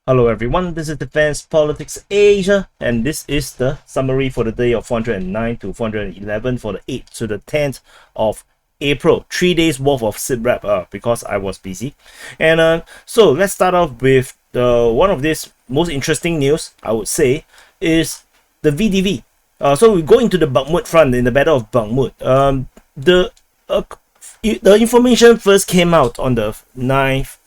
Hello everyone, this is Defense Politics Asia, and this is the summary for the day of 409 to 411 for the 8th to the 10th of April. 3 days worth of SITREP because I was busy. And so let's start off with one of this most interesting news, I would say, is the VDV. So we go into the Bakhmut Front in the Battle of Bakhmut. The information first came out on the 9th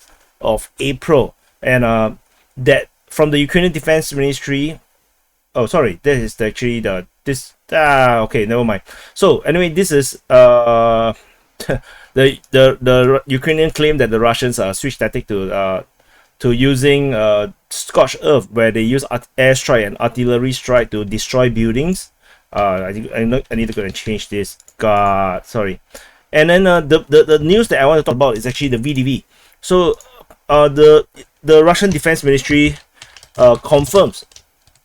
of April, and that from the Ukrainian Defense Ministry. Oh, sorry, this is actually okay, never mind. So anyway, this is the Ukrainian claim that the Russians switched tactic to using scorched earth, where they use airstrike and artillery strike to destroy buildings. I think I need to go and change this. God, sorry. And then the news that I want to talk about is actually the VDV. So the Russian Defense Ministry confirms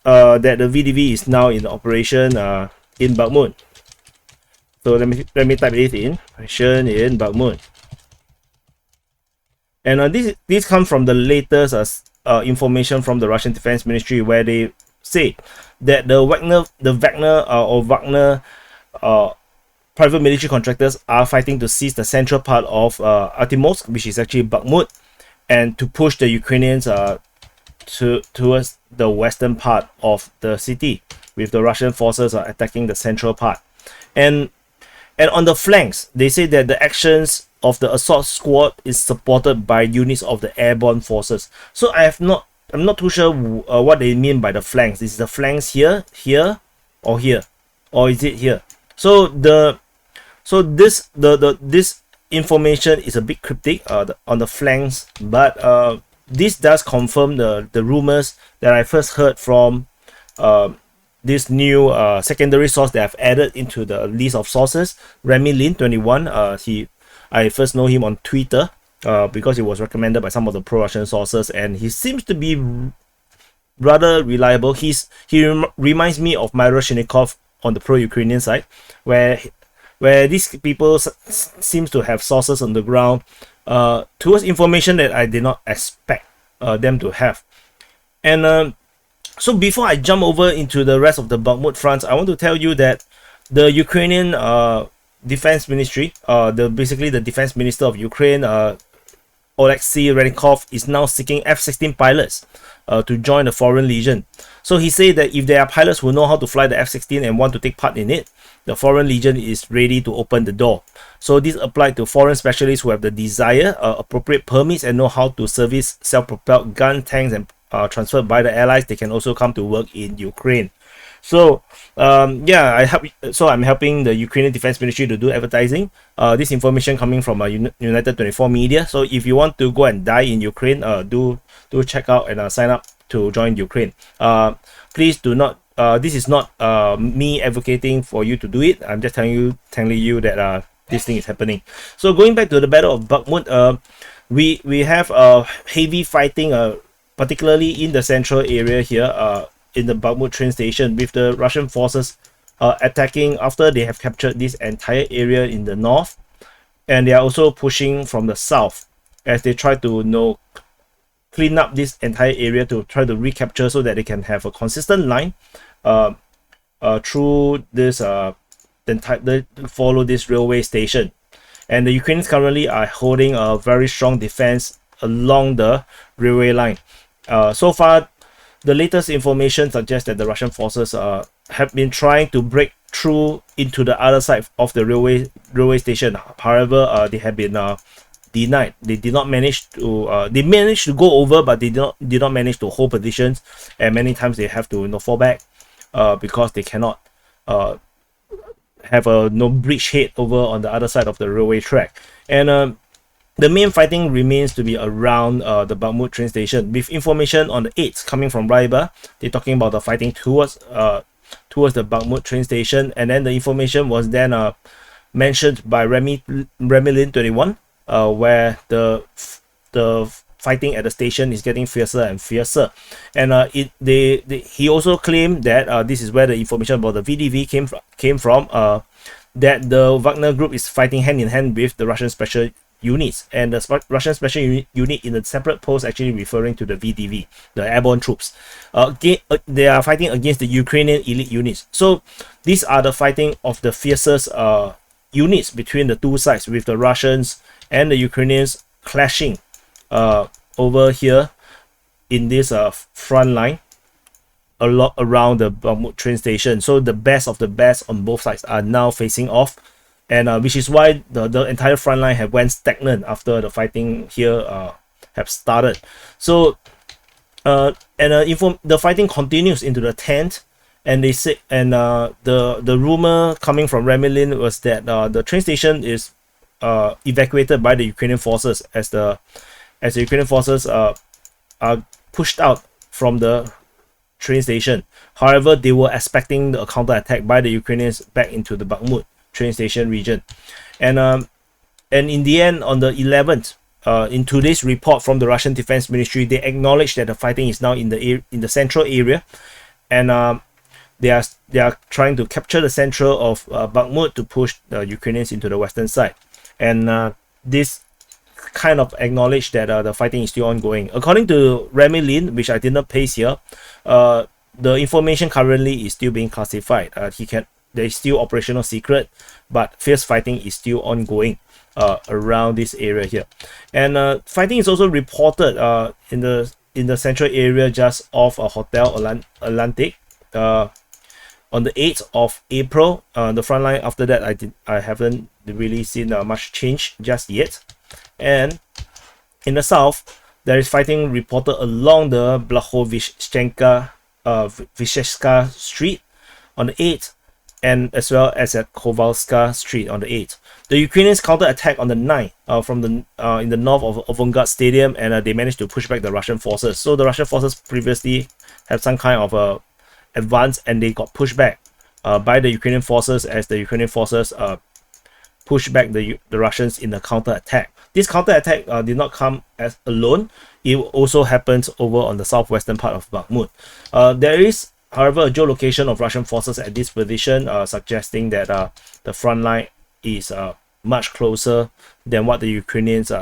that the VDV is now in operation in Bakhmut. So let me type it in. Operation in Bakhmut. And this comes from the latest information from the Russian Defense Ministry, where they say that the Wagner private military contractors are fighting to seize the central part of Artemovsk, which is actually Bakhmut, and to push the Ukrainians towards the western part of the city, with the Russian forces attacking the central part. And on the flanks, they say that the actions of the assault squad is supported by units of the airborne forces. So I'm not too sure what they mean by the flanks. Is the flanks here, or here, or is it here? So this information is a bit cryptic on the flanks, but this does confirm the rumors that I first heard from this new secondary source that I've added into the list of sources, Remy Lin 21. I first know him on Twitter because he was recommended by some of the pro-Russian sources, and he seems to be rather reliable. He reminds me of Myro Shinikov on the pro-Ukrainian side, where these people seems to have sources on the ground towards information that I did not expect them to have. And so before I jump over into the rest of the Bakhmut fronts, I want to tell you that the Ukrainian Defense Ministry, basically the Defense Minister of Ukraine, Oleksiy Reznikov, is now seeking F16 pilots to join the Foreign Legion. So he said that if there are pilots who know how to fly the F16 and want to take part in it, the Foreign Legion is ready to open the door. So this applied to foreign specialists who have the desire, appropriate permits, and know how to service self-propelled gun tanks and transferred by the allies. They can also come to work in Ukraine. So yeah, I'm helping the Ukrainian Defense Ministry to do advertising. This information coming from United 24 Media. So if you want to go and die in Ukraine, do check out and sign up to join Ukraine. Please do not. This is not me advocating for you to do it. I'm just telling you that this thing is happening. So going back to the Battle of Bakhmut, we have heavy fighting, particularly in the central area here, in the Bakhmut train station, with the Russian forces attacking after they have captured this entire area in the north, and they are also pushing from the south as they try to clean up this entire area to try to recapture, so that they can have a consistent line through this follow this railway station. And the Ukrainians currently are holding a very strong defense along the railway line. So far, the latest information suggests that the Russian forces have been trying to break through into the other side of the railway station. However, they have been denied. They did not manage to. They managed to go over, but they did not manage to hold positions. And many times they have to fall back because they cannot have a bridgehead over on the other side of the railway track. And the main fighting remains to be around the Bakhmut train station, with information on the 8th coming from Ryba. They're talking about the fighting towards the Bakhmut train station, and then the information was then mentioned by Remy Lin 21, where the fighting at the station is getting fiercer and fiercer. And he also claimed that this is where the information about the VDV came from, that the Wagner group is fighting hand in hand with the Russian special units, and the Russian special unit in a separate post actually referring to the VDV, the airborne troops. They are fighting against the Ukrainian elite units. So these are the fighting of the fiercest units between the two sides, with the Russians and the Ukrainians clashing over here in this front line a lot around the Bakhmut train station. So the best of the best on both sides are now facing off, and which is why the entire front line have went stagnant after the fighting here have started. So the fighting continues into the 10th, and they say, and the rumor coming from Kremlin was that the train station is evacuated by the Ukrainian forces as the Ukrainian forces are pushed out from the train station. However, they were expecting a counter-attack by the Ukrainians back into the Bakhmut train station region, and in the end, on the 11th, in today's report from the Russian Defense Ministry, they acknowledged that the fighting is now in the central area, and they are trying to capture the central of Bakhmut to push the Ukrainians into the western side, and this kind of acknowledge that the fighting is still ongoing. According to Kremlin, which I did not paste here, the information currently is still being classified. There is still operational secret, but fierce fighting is still ongoing around this area here, and fighting is also reported in the central area just off a Hotel Atlantic on the 8th of April. The front line after that, I haven't really seen much change just yet. And in the south, there is fighting reported along the Blahovishchenka Visheshka Street on the 8th, and as well as at Kovalska Street on the 8th. The Ukrainians counter-attack on the 9th from the in the north of Avangard Stadium, and they managed to push back the Russian forces. So the Russian forces previously had some kind of advance, and they got pushed back by the Ukrainian forces as the Ukrainian forces pushed back the Russians in the counter-attack. This counter-attack did not come as alone. It also happens over on the southwestern part of Bakhmut. There is, however, a geolocation of Russian forces at this position, suggesting that the front line is much closer than what the Ukrainians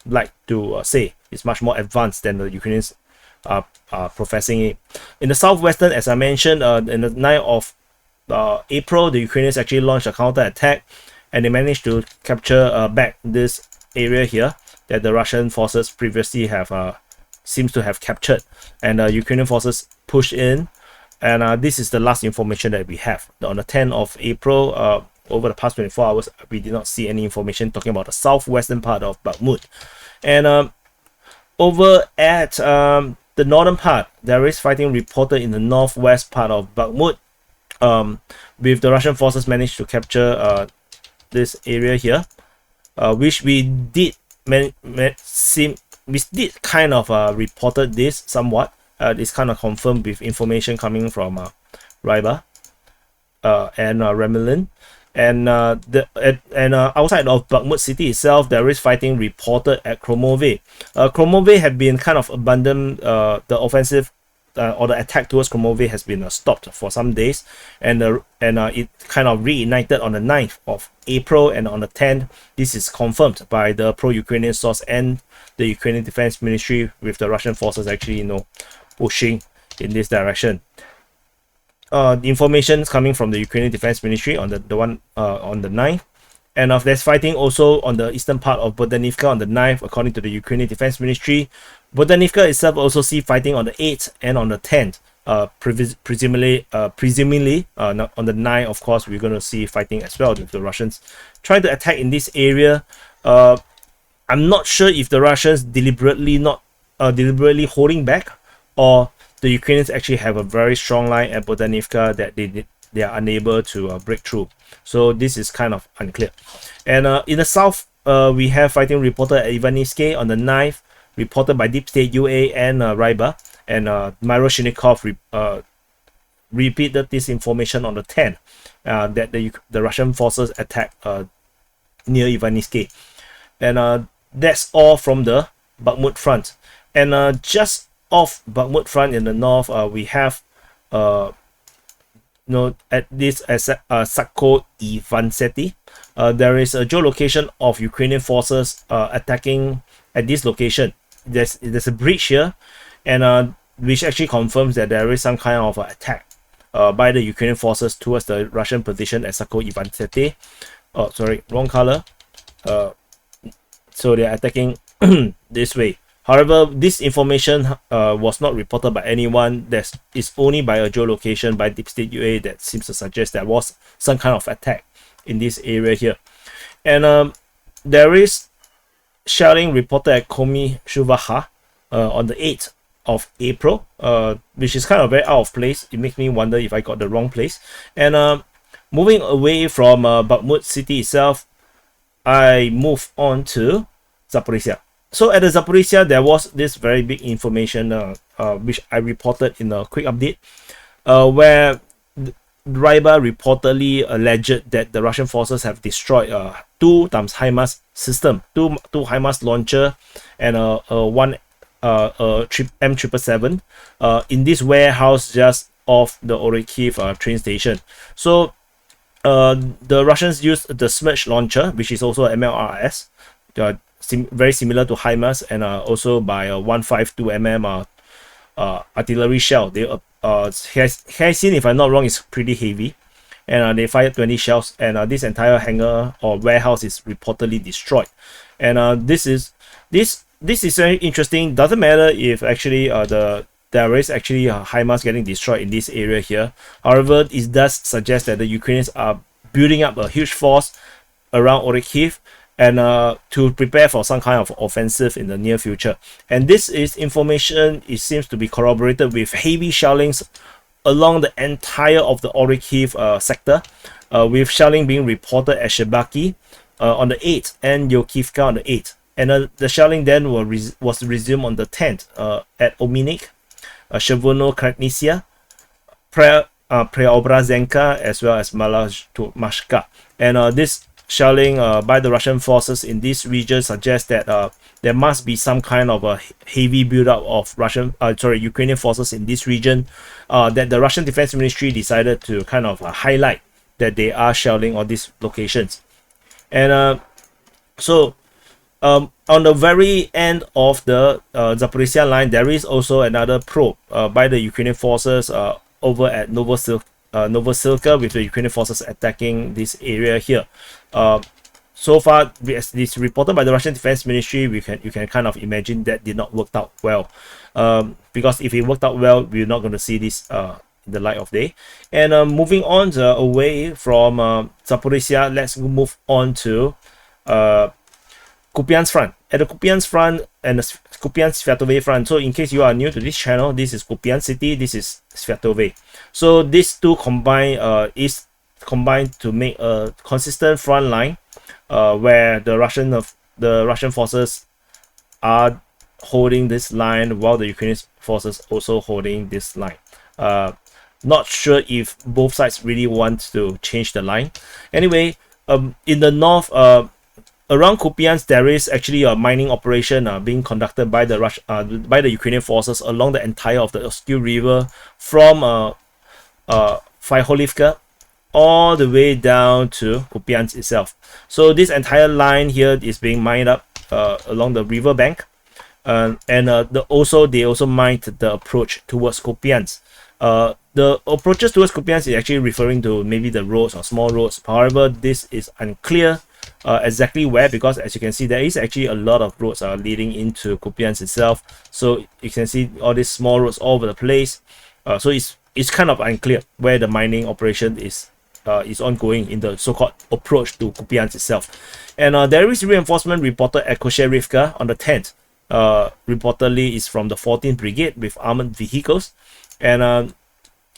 like to say. It's much more advanced than the Ukrainians are professing it. In the southwestern, as I mentioned, in the 9th of April, the Ukrainians actually launched a counter-attack, and they managed to capture back this area here that the Russian forces previously have seems to have captured, and Ukrainian forces pushed in, and this is the last information that we have. On the 10th of April, over the past 24 hours, we did not see any information talking about the southwestern part of Bakhmut. And over at the northern part, there is fighting reported in the northwest part of Bakhmut, with the Russian forces managed to capture this area here, which we did kind of reported this somewhat. It's kind of confirmed with information coming from Ryba and Kremlin. And outside of Bakhmut city itself, there is fighting reported at Khromove. Khromove had been kind of abandoned. The offensive or the attack towards Khromove has been stopped for some days, and it kind of reignited on the 9th of April, and on the 10th, this is confirmed by the pro-Ukrainian source and the Ukrainian Defense Ministry, with the Russian forces actually pushing in this direction. The information is coming from the Ukrainian Defense Ministry on the one on the 9th, and there's fighting also on the eastern part of Bodanivka on the 9th, according to the Ukrainian Defense Ministry. Bodanivka itself also see fighting on the 8th and on the 10th. Presumably on the 9th, of course, we're going to see fighting as well with the Russians trying to attack in this area. I'm not sure if the Russians deliberately holding back, or the Ukrainians actually have a very strong line at Bodanivka that they are unable to break through. So this is kind of unclear. And in the south, we have fighting reported at Ivanivsky on the 9th, reported by Deep State UA and Ryba, and Myroshnikov repeated this information on the 10th, that the Russian forces attacked near Ivanivsky. And that's all from the Bakhmut front. And just off Bakhmut front in the north, we have at this Sako Ivanseti, there is a geolocation of Ukrainian forces attacking at this location. There's a breach here, and which actually confirms that there is some kind of attack by the Ukrainian forces towards the Russian position at Sako Ivanseti. Oh, sorry, wrong color. So they're attacking this way. However, this information was not reported by anyone. It's only by a geolocation by Deep State UA that seems to suggest there was some kind of attack in this area here. And there is shelling reported at Komi Shuvaha on the 8th of April, which is kind of very out of place. It makes me wonder if I got the wrong place. And moving away from Bakhmut city itself, I move on to Zaporizhzhia. So at the Zaporizhzhia, there was this very big information which I reported in a quick update, where Ryba reportedly alleged that the Russian forces have destroyed 2 times HIMARS system, two HIMARS launcher, and one M777 in this warehouse just off the Orikhiv train station. So the Russians used the Smerch launcher, which is also MLRS, very similar to HIMARS, and also by 152 mm artillery shell. They Hyacinth, if I'm not wrong, is pretty heavy, and they fired 20 shells, and this entire hangar or warehouse is reportedly destroyed. And this is very interesting. Doesn't matter if actually there is actually HIMARS getting destroyed in this area here. However, it does suggest that the Ukrainians are building up a huge force around Orikhiv, and to prepare for some kind of offensive in the near future. And this is information, it seems to be corroborated with heavy shellings along the entire of the Orikhiv sector, with shelling being reported at Shebaki on the 8th and Yokivka on the 8th. And the shelling then was resumed on the 10th at Ominik, Chevono Kratnisia, Preobrazenka, as well as Malazhmashka. And this shelling by the Russian forces in this region suggests that there must be some kind of a heavy buildup of Ukrainian forces in this region, that the Russian Defense Ministry decided to kind of highlight that they are shelling on these locations. And so on the very end of the Zaporizhzhia line, there is also another probe by the Ukrainian forces over at Novosilka, with the Ukrainian forces attacking this area here. So far, as this reported by the Russian Defense Ministry, you can kind of imagine that did not work out well. Because if it worked out well, we're not going to see this in the light of day. And moving on away from Zaporizhzhia, let's move on to Kupiansk Front. At the Kupiansk Front and the Kupiansk Svatove Front. So in case you are new to this channel, this is Kupiansk City, this is Svatove. So these two is combined to make a consistent front line, where the Russian forces are holding this line while the Ukrainian forces also holding this line. Not sure if both sides really want to change the line. Anyway, in the north, around Kupiansk, there is actually a mining operation being conducted by the Ukrainian forces along the entire of the Oskil River from Fyholivka all the way down to Kupiansk itself. So this entire line here is being mined up along the river bank, and they also mined the approach towards Kupiansk. The approaches towards Kupiansk is actually referring to maybe the roads or small roads. However, this is unclear exactly where, because as you can see, there is actually a lot of roads leading into Kupiansk itself. So you can see all these small roads all over the place. So it's kind of unclear where the mining operation is ongoing in the so-called approach to Kupiansk itself. And there is reinforcement reported at Kosherivka on the 10th. Reportedly is from the 14th Brigade with armored vehicles. And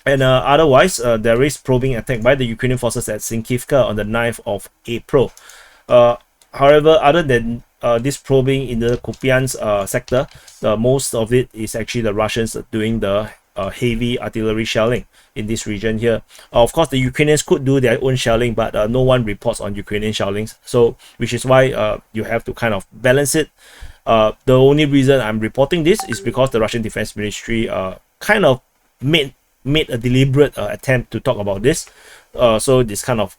otherwise, there is probing attack by the Ukrainian forces at Sinkivka on the 9th of April. However, other than this probing in the Kupiansk sector, most of it is actually the Russians doing the heavy artillery shelling in this region here. Of course, the Ukrainians could do their own shelling, but no one reports on Ukrainian shellings. So, which is why you have to kind of balance it. The only reason I'm reporting this is because the Russian Defense Ministry kind of made made a deliberate attempt to talk about this. So this kind of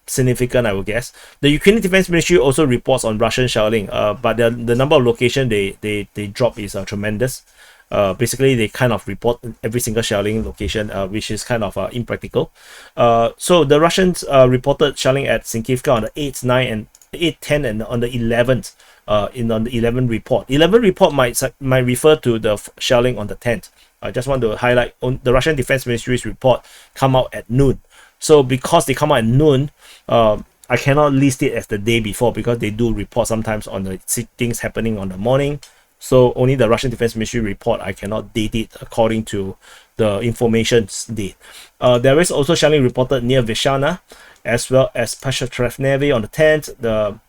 significant, I would guess. The Ukrainian Defense Ministry also reports on Russian shelling, but the number of location they drop is tremendous. Basically, they kind of report every single shelling location, which is kind of impractical. So the Russians reported shelling at Sinkivka on the 8th, 9th, and 8th, 10th, and on the 11th. On the 11th report. 11th report might refer to the shelling on the 10th. I just want to highlight on the Russian Defense Ministry's report come out at noon. So because they come out at noon, I cannot list it as the day before because they do report sometimes on the things happening on the morning. So only the Russian Defense Ministry report, I cannot date it according to the information's date. There is also shelling reported near Vyshana, as well as Pashatrevnevy on the 10th.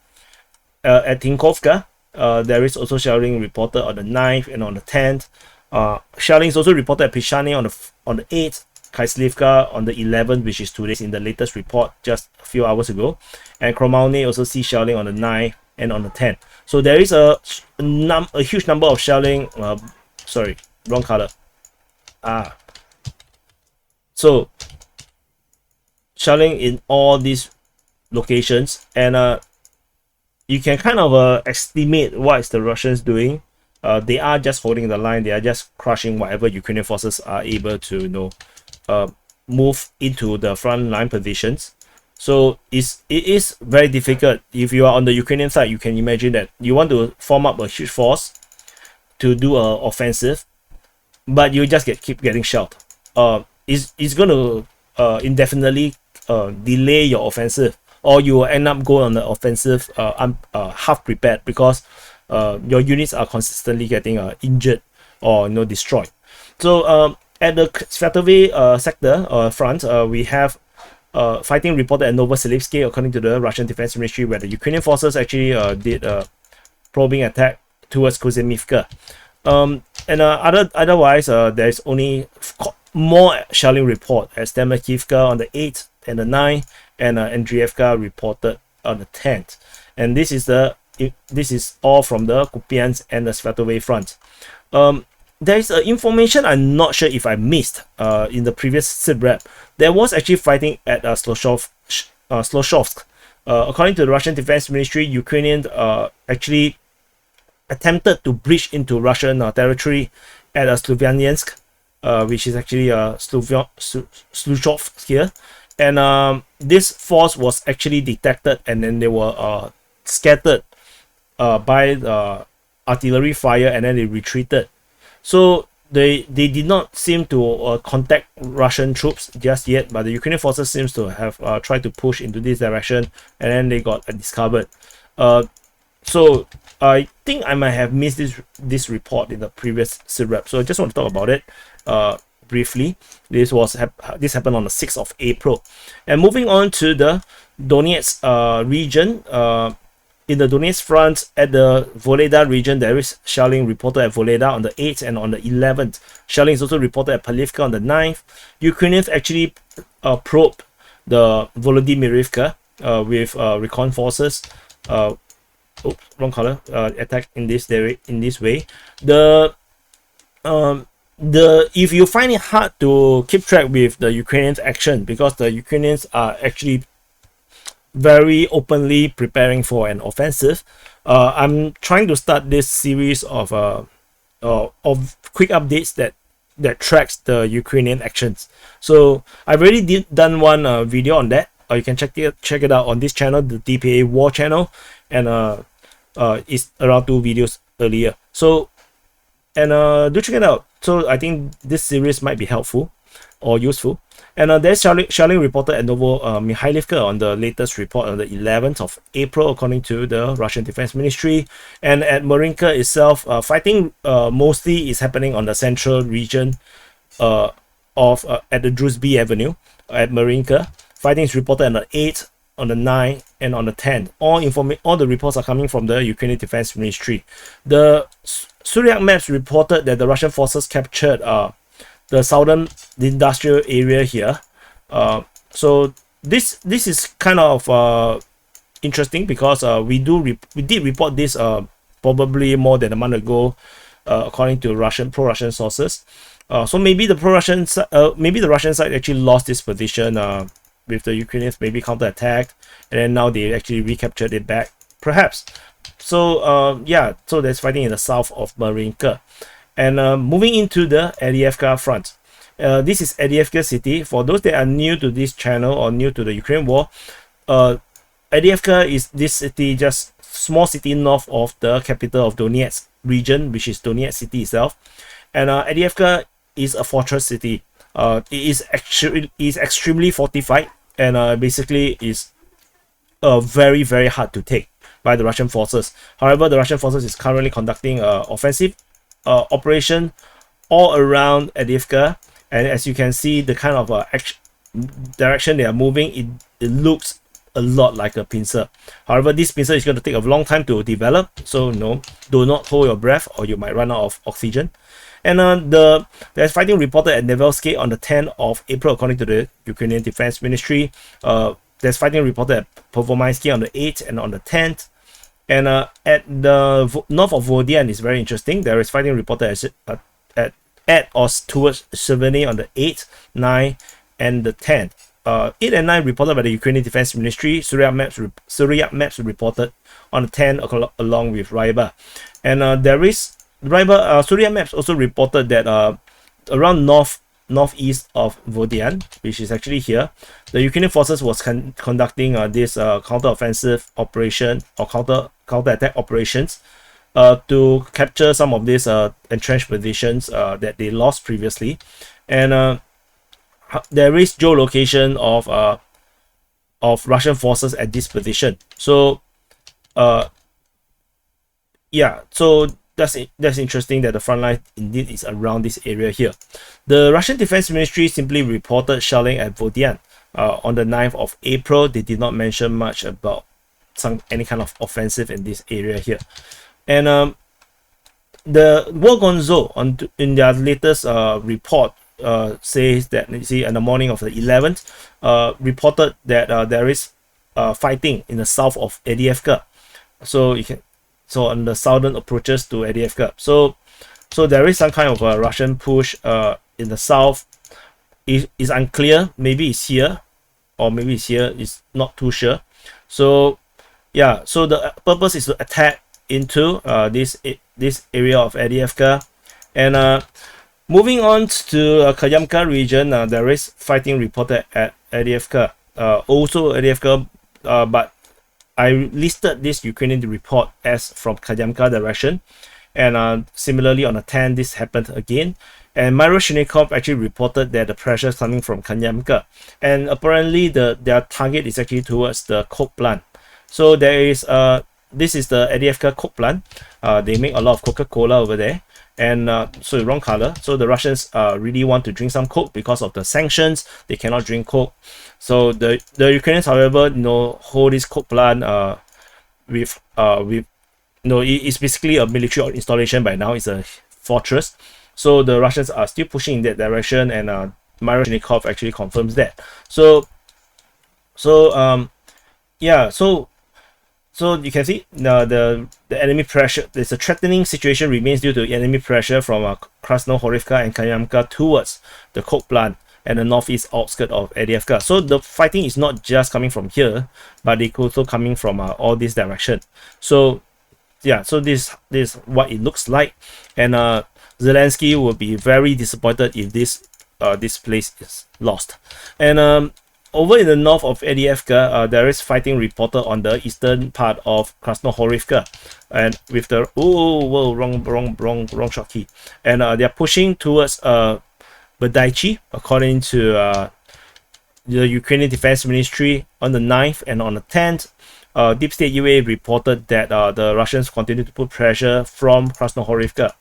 At Tinkovka, there is also shelling reported on the 9th and on the 10th. Shelling is also reported at Pishani on the 8th, Kaislivka on the 11th, which is today's in the latest report just a few hours ago. And Kromalny also see shelling on the 9th and on the 10th. So there is a huge number of shelling. Sorry, wrong color. So shelling in all these locations, and you can kind of estimate what is the Russians doing. They are just holding the line. They are just crushing whatever Ukrainian forces are able to move into the front line positions. So it is very difficult. If you are on the Ukrainian side, you can imagine that you want to form up a huge force to do an offensive, but you just keep getting shelled. It's going to indefinitely delay your offensive, or you will end up going on the offensive half prepared because your units are consistently getting injured or destroyed. So at the Svatove sector front, we have fighting reported at Novoselivsky, according to the Russian Defense Ministry, where the Ukrainian forces actually did a probing attack towards Kozemivka. Otherwise, there is only more shelling report at Stemakivka on the 8th and the 9th, and Andriivka reported on the 10th. And this is all from the Kupiansk and the Svatove front. There is information I'm not sure if I missed in the previous SITREP. There was actually fighting at Sloshovsk. According to the Russian Defense Ministry, Ukrainians actually attempted to breach into Russian territory at Slovyansk, which is actually Sluchovsk here. And this force was actually detected, and then they were scattered by the artillery fire, and then they retreated. So they did not seem to contact Russian troops just yet, but the Ukrainian forces seems to have tried to push into this direction, and then they got discovered. So I think I might have missed this report in the previous SITREP, so I just want to talk about it briefly. This happened on the 6th of April. And moving on to the Donetsk region, in the Donetsk Front at the Voleda region, there is shelling reported at Voleda on the 8th and on the 11th. Shelling is also reported at Palivka on the 9th. Ukrainians actually probed the Volodymyrivka with recon forces. Oops, wrong color. Attack in this way. If you find it hard to keep track with the Ukrainians' action, because the Ukrainians are actually very openly preparing for an offensive, I'm trying to start this series of quick updates that tracks the Ukrainian actions. So I've already done one video on that. You can check it out on this channel, the DPA War channel, and it's around 2 videos earlier. So do check it out. So I think this series might be helpful or useful. And there's shelling reported at Novo-Mikhailivka on the latest report on the 11th of April, according to the Russian Defense Ministry. And at Marinka itself, fighting mostly is happening on the central region at the Druzhby Avenue at Marinka. Fighting is reported on the 8th, on the 9th, and on the 10th. All the reports are coming from the Ukrainian Defense Ministry. The Suryak maps reported that the Russian forces captured the southern industrial area here. So this is kind of interesting, because we did report this probably more than a month ago according to pro-Russian sources. So maybe the Russian side actually lost this position with the Ukrainians maybe counterattacked, and then now they actually recaptured it back, perhaps. So yeah, so there's fighting in the south of Marinka. And moving into the Avdiivka Front. This is Avdiivka city. For those that are new to this channel or new to the Ukraine war, Avdiivka is this city, just small city north of the capital of Donetsk region, which is Donetsk city itself. And Avdiivka is a fortress city. It is extremely fortified, and basically is very, very hard to take by the Russian forces. However, the Russian forces is currently conducting offensive operation all around Avdiivka, and as you can see, the kind of direction they are moving, it looks a lot like a pincer. However, this pincer is going to take a long time to develop, so no, do not hold your breath or you might run out of oxygen. And there's fighting reported at Sieversk on the 10th of April, according to the Ukrainian Defense Ministry. There's fighting reported at Pervomaisky on the 8th and on the 10th. And at the north of Vodian is very interesting. There is fighting reported at or towards Svatove on the 8th, 9th, and the 10th. 8 and 9 reported by the Ukrainian Defense Ministry. Surya Maps reported on the 10th along with Ryba. And there is Surya Maps also reported that around northeast of Vodian, which is actually here, the Ukrainian forces was conducting this counter-offensive operation or counter-attack operations to capture some of these entrenched positions that they lost previously. And there is geolocation of Russian forces at this position. So yeah, so that's interesting that the front line indeed is around this area here. The Russian Defense Ministry simply reported shelling at Vodian on the 9th of April. They did not mention much about any kind of offensive in this area here. And the Wogonzo in their latest report says that, you see, on the morning of the 11th, reported that there is fighting in the south of Avdiivka. So on the southern approaches to Avdiivka. So there is some kind of a Russian push in the south. It's unclear. Maybe it's here, or maybe it's here. It's not too sure. So yeah. So the purpose is to attack into this area of Avdiivka. And moving on to Kupiansk region, there is fighting reported at Avdiivka. Also Avdiivka, but I listed this Ukrainian report as from Kupiansk direction, and similarly on the 10th this happened again, and Miroshnikov actually reported that the pressure is coming from Kupiansk, and apparently their target is actually towards the coke plant. So there is this is the Avdiivka coke plant. They make a lot of Coca-Cola over there, and so wrong color. So the Russians really want to drink some coke because of the sanctions. They cannot drink coke. So the Ukrainians, however, hold this coke plant with it's basically a military installation by now. It's a fortress. So the Russians are still pushing in that direction, and Miroshnikov actually confirms that. So you can see the enemy pressure. There's a threatening situation remains due to enemy pressure from Krasnohorivka and Kupiansk towards the coke plant and the northeast outskirts of Avdiivka. So the fighting is not just coming from here, but it's also coming from all this direction. So yeah, so this is what it looks like, and Zelensky will be very disappointed if this place is lost. And over in the north of Avdiivka, there is fighting reported on the eastern part of Krasnohorivka, and with the wrong shot key, and they are pushing towards Badaichi, according to the Ukrainian Defense Ministry. On the 9th and on the 10th, Deep State UA reported that the Russians continue to put pressure from Krasnohorivka,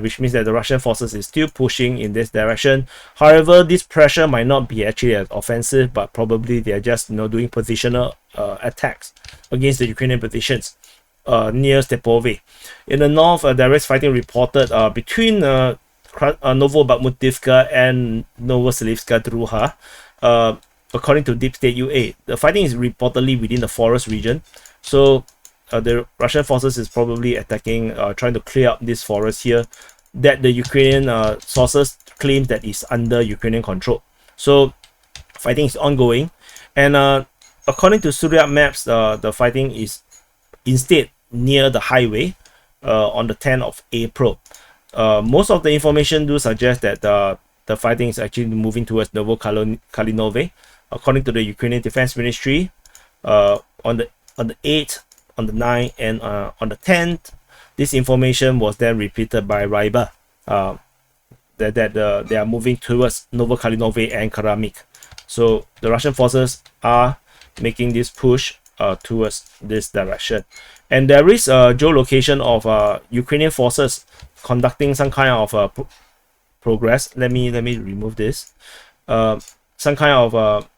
which means that the Russian forces is still pushing in this direction. However, this pressure might not be actually as offensive, but probably they are just doing positional attacks against the Ukrainian positions near Svatove. In the north, there is fighting reported between Novobakhmutivka and Novoselivska Druha. According to Deep State UA, the fighting is reportedly within the forest region. So the Russian forces is probably attacking, trying to clear up this forest here that the Ukrainian sources claim that is under Ukrainian control. So fighting is ongoing, and according to SITREP maps, the fighting is instead near the highway on the 10th of April. Most of the information do suggest that the fighting is actually moving towards Novokalinove. According to the Ukrainian Defense Ministry, on the 8th, on the 9th, and on the 10th, this information was then repeated by Ryba, that they are moving towards Novokalinove and Kramik. So the Russian forces are making this push towards this direction, and there is a geolocation of Ukrainian forces conducting some kind of progress. Let me remove this. Some kind of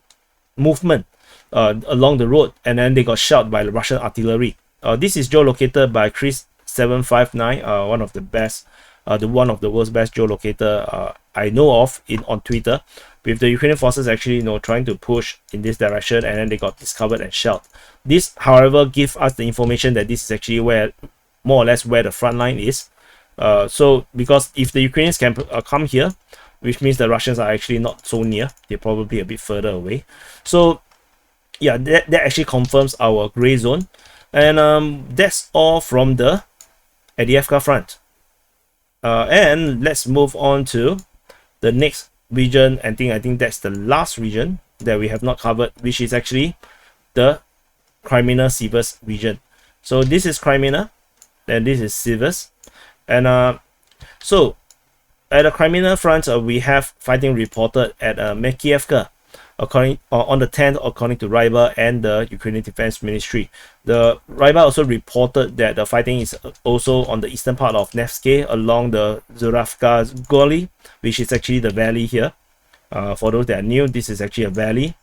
movement along the road, and then they got shot by the Russian artillery. This is geolocated by Chris 759, one of the best, one of the world's best geolocator I know of on Twitter, with the Ukrainian forces actually trying to push in this direction, and then they got discovered and shot. This, however, gives us the information that this is actually where, more or less, where the front line is. So because if the Ukrainians can come here, which means the Russians are actually not so near, they're probably a bit further away. So yeah, that actually confirms our gray zone. And that's all from the Avdiivka Front. And let's move on to the next region. I think that's the last region that we have not covered, which is actually the Kreminna Sieversk region. So this is Kreminna, and this is Siversk. And so at the Kreminna Front, we have fighting reported at Makiivka, on the 10th, according to Ryba and the Ukrainian Defense Ministry. The Ryba also reported that the fighting is also on the eastern part of Nevsky along the Zuravka Goli, which is actually the valley here. For those that are new, this is actually a valley.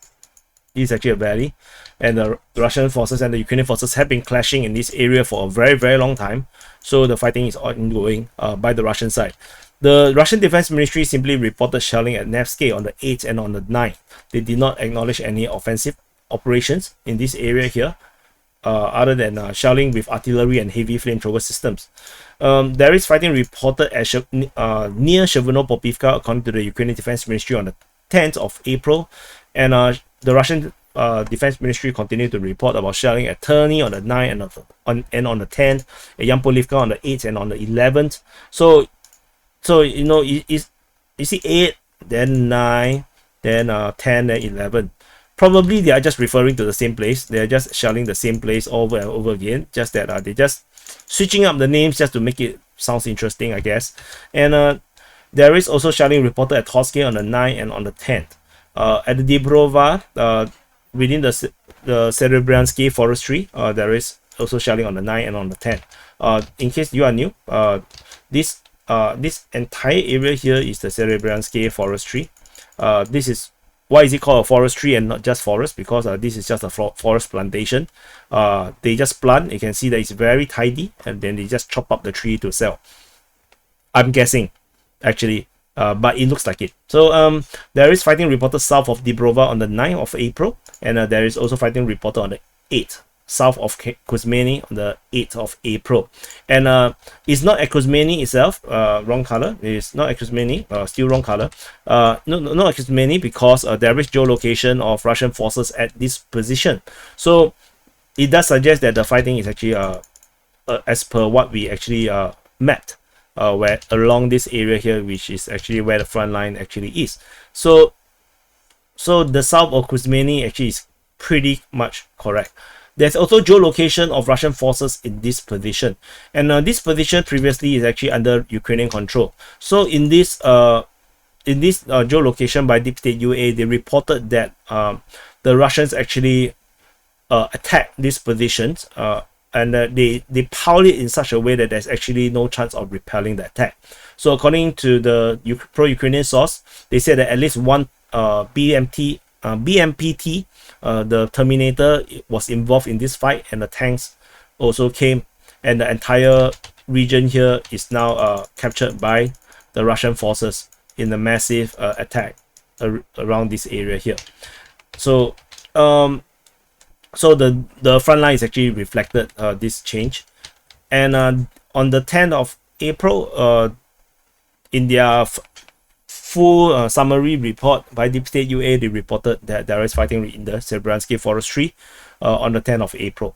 This is actually a valley, and the Russian forces and the Ukrainian forces have been clashing in this area for a very, very long time. So the fighting is ongoing by the Russian side. The Russian Defense Ministry simply reported shelling at Nevsky on the 8th and on the 9th. They did not acknowledge any offensive operations in this area here, other than shelling with artillery and heavy flamethrower systems. There is fighting reported at near Chervonopopivka, according to the Ukrainian Defense Ministry, on the 10th of April, and the Russian Defense Ministry continued to report about shelling at Terny on the 9th and on the 10th, at Yampolivka on the 8th and on the 11th. So you see 8, then 9, then 10, then 11. Probably they are just referring to the same place. They are just shelling the same place over and over again. Just that they just switching up the names just to make it sounds interesting, I guess. And there is also shelling reported at Torsky on the 9th and on the 10th. At the Dibrova, within the Serebryansky forestry, there is also shelling on the 9th and on the 10th. In case you are new, this entire area here is the Serebryansky forestry. This is why is it called a forestry and not just forest, because this is just a forest plantation. They just plant. You can see that it's very tidy, and then they just chop up the tree to sell. I'm guessing, actually, but it looks like it. So there is fighting reported south of Dibrova on the 9th of April, and there is also fighting reported on the 8th. South of Kuzmeny on the 8th of April. And it's not at Kuzmeny itself, wrong color. It's not at Kuzmeny, still wrong color. No, not at Kuzmeny, because there is geolocation of Russian forces at this position. So it does suggest that the fighting is actually as per what we actually mapped, where along this area here, which is actually where the front line actually is. So the south of Kuzmeny actually is pretty much correct. There's also geolocation of Russian forces in this position, and this position previously is actually under Ukrainian control. So in this geolocation by Deep State UA, they reported that the Russians actually attacked these positions, and they piled it in such a way that there's actually no chance of repelling the attack. So according to the pro-Ukrainian source, they said that at least one BMPT, the Terminator, was involved in this fight, and the tanks also came, and the entire region here is now captured by the Russian forces in the massive attack around this area here. So So the front line is actually reflected this change. And on the 10th of April, in their full summary report by Deep State UA, they reported that there is fighting in the Zaporizhzhia Forestry on the 10th of April,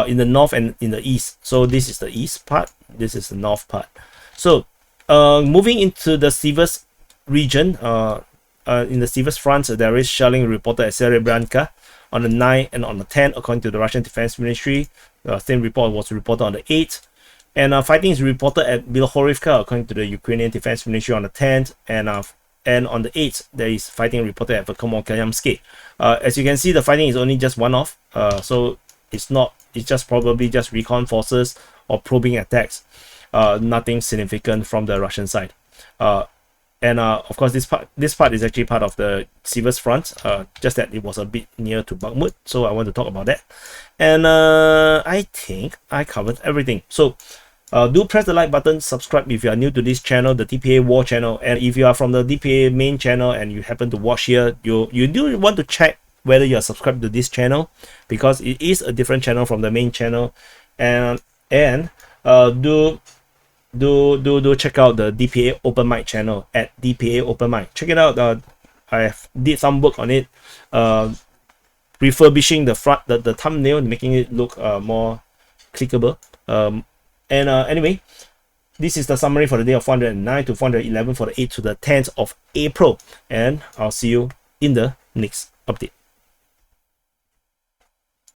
in the north and in the east. So this is the east part, this is the north part. So moving into the Siversk region, in the Siversk front, there is shelling reported at Marinka on the 9th and on the 10th, according to the Russian Defense Ministry. The same report was reported on the 8th. And fighting is reported at Avdiivka, according to the Ukrainian Defense Ministry, on the 10th. And on the 8th, there is fighting reported at Khromove and Chasiv Yar. As you can see, the fighting is only just one-off. So it's just probably just recon forces or probing attacks. Nothing significant from the Russian side. And of course, this part is actually part of the Siversk front, just that it was a bit near to Bakhmut, so I want to talk about that. And I think I covered everything. So do press the like button, subscribe if you are new to this channel, the DPA War channel, and if you are from the DPA main channel and you happen to watch here, you do want to check whether you are subscribed to this channel, because it is a different channel from the main channel. And do check out the DPA Open Mic channel at DPA Open Mic. Check it out. I did some work on it, refurbishing the front, the thumbnail, making it look more clickable. Anyway, this is the summary for the day of 409 to 411 for the 8th to the 10th of April, and I'll see you in the next update.